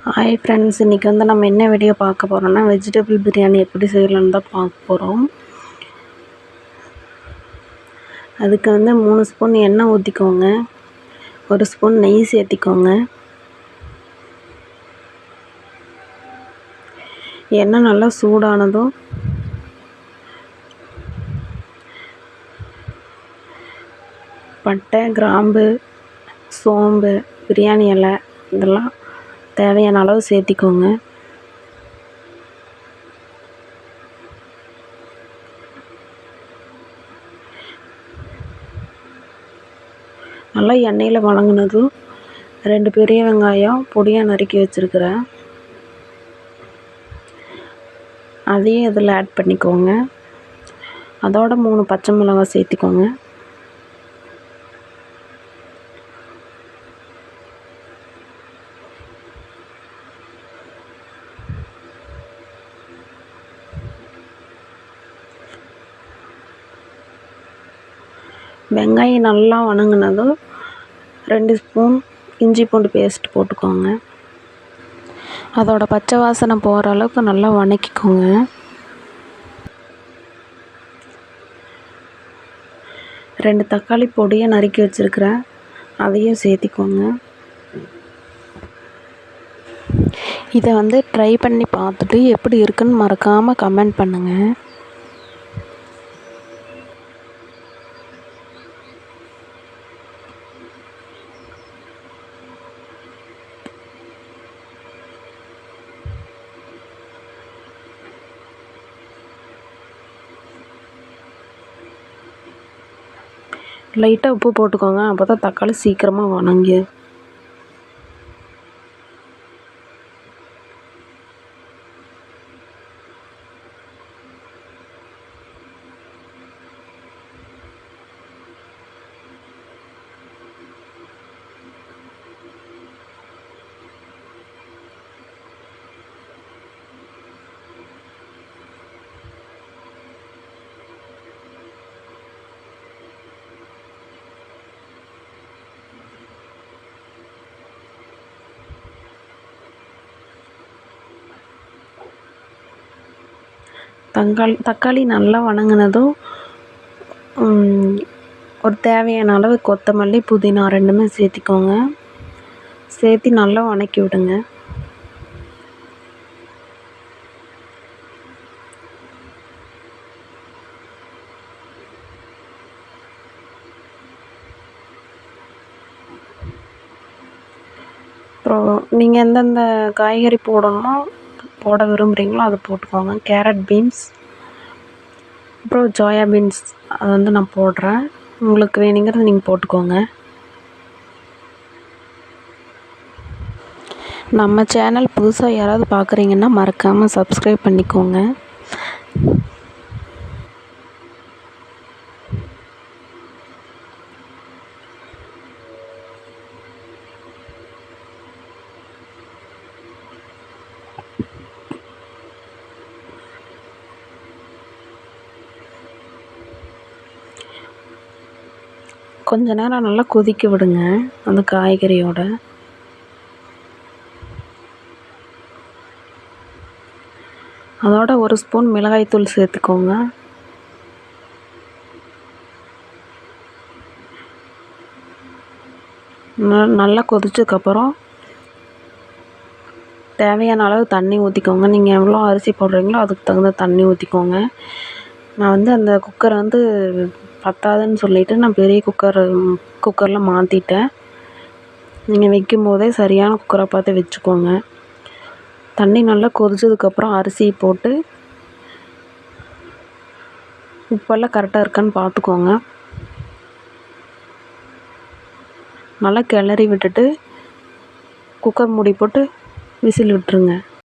Hi friends, இன்றைக்கி நம்ம என்ன வீடியோ பார்க்க போகிறோம்னா வெஜிடபிள் பிரியாணி எப்படி செய்யலான்னு தான் பார்க்க போகிறோம். அதுக்கு 3 ஸ்பூன் எண்ணெய் ஊற்றிக்கோங்க, 1 ஸ்பூன் நெய் சேர்த்திக்கோங்க. எண்ணெய் நல்லா சூடானதும் பட்டை, கிராம்பு, சோம்பு, பிரியாணி இலை இதெல்லாம் தேவையான அளவு சேர்த்திக்கோங்க. நல்லா எண்ணெயில் வதங்கினதும் 2 பெரிய வெங்காயம் பொடியாக நறுக்கி வச்சுருக்கிறேன், அதையும் இதில் ஆட் பண்ணிக்கோங்க. அதோட 3 பச்சை மிளகாய் சேர்த்திக்கோங்க. வெங்காயம் நல்லா வதங்கினதும் 2 ஸ்பூன் இஞ்சி பூண்டு பேஸ்ட் போட்டுக்கோங்க. அதோட பச்சை வாசனை போகிற அளவுக்கு நல்லா வதக்கிக்கோங்க. ரெண்டு தக்காளி பொடியை நறுக்கி வச்சுருக்கிறேன், அதையும் சேர்த்திக்கோங்க. இதை ட்ரை பண்ணி பார்த்துட்டு எப்படி இருக்குன்னு மறக்காமல் கமெண்ட் பண்ணுங்கள். லைட்டாக உப்பு போட்டுக்கோங்க, அப்போ தான் தக்காளி சீக்கிரமாக வதங்கும். தக்காளி நல்லா வதங்கினதும் ஒரு தேவையான அளவு கொத்தமல்லி, புதினா 2மே சேர்த்திக்கோங்க. சேர்த்தி நல்லா வதக்கி விடுங்க. அப்புறம் நீங்கள் எந்தெந்த காய்கறி போட விரும்புகிறீங்களோ அதை போட்டுக்கோங்க. கேரட், பீன்ஸ், அப்புறம் சோயா பீன்ஸ் அது நான் போடுறேன். உங்களுக்கு வேணுங்கிறது நீங்கள் போட்டுக்கோங்க. நம்ம சேனல் புதுசாக யாராவது பார்க்குறீங்கன்னா மறக்காமல் சப்ஸ்கிரைப் பண்ணிக்கோங்க. கொஞ்ச நேரம் நல்லா கொதிக்க விடுங்க அந்த காய்கறியோட. அதோட 1 ஸ்பூன் மிளகாய்த்தூள் சேர்த்துக்கோங்க. நல்லா கொதிச்சதுக்கப்புறம் தேவையான அளவு தண்ணி ஊற்றிக்கோங்க. நீங்கள் எவ்வளோ அரிசி போடுறீங்களோ அதுக்கு தகுந்த தண்ணி ஊற்றிக்கோங்க. நான் அந்த குக்கரை பத்தாதுன்னு சொல்லிவிட்டு நான் பெரிய குக்கரில் மாற்றிட்டேன். நீங்கள் வைக்கும் போதே சரியான குக்கரை பார்த்து வச்சுக்கோங்க. தண்ணி நல்லா கொதிச்சதுக்கப்புறம் அரிசியை போட்டு உப்பெல்லாம் கரெக்டாக இருக்கான்னு பார்த்துக்கோங்க. நல்லா கிளறி விட்டுட்டு குக்கர் மூடி போட்டு விசில் விட்டுருங்க.